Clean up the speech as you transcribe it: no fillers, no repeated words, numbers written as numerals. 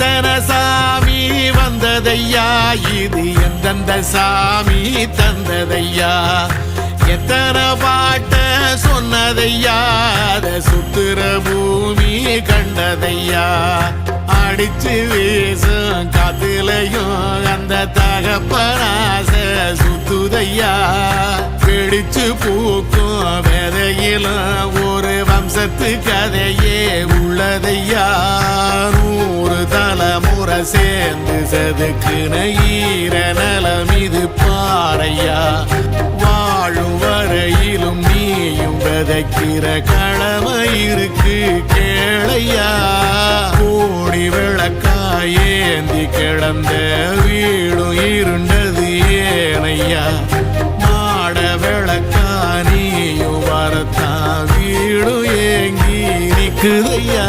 எத்தனை சாமி வந்ததையா, இது எந்தெந்த சாமி தந்ததையா, எத்தனை பாட்ட சொன்னதையா, அத சுத்துற பூமி கண்டதையா, அடிச்சு வீசும் காத்துலையும் அந்த தகப்பனாச சுத்துதையா, பிடிச்சு பூக்கும் விதையிலும் ஒரு வம்சத்து கதையே உள்ளதையா, 100 தலைமுறை சேர்ந்து செதுக்குன ஈர நலம் இது பாறையா, வாழும் வரையிலும் நீயும் விதைக்கிற கடமை இருக்கு கேளையா, கோடி விளக்காயேந்தி கிடந்த வீடும் இருண்டது ஏனையா, மாட விளக்கா நீயும் வரத்தான் வீடும் ஏங்கி நிக்குதையா.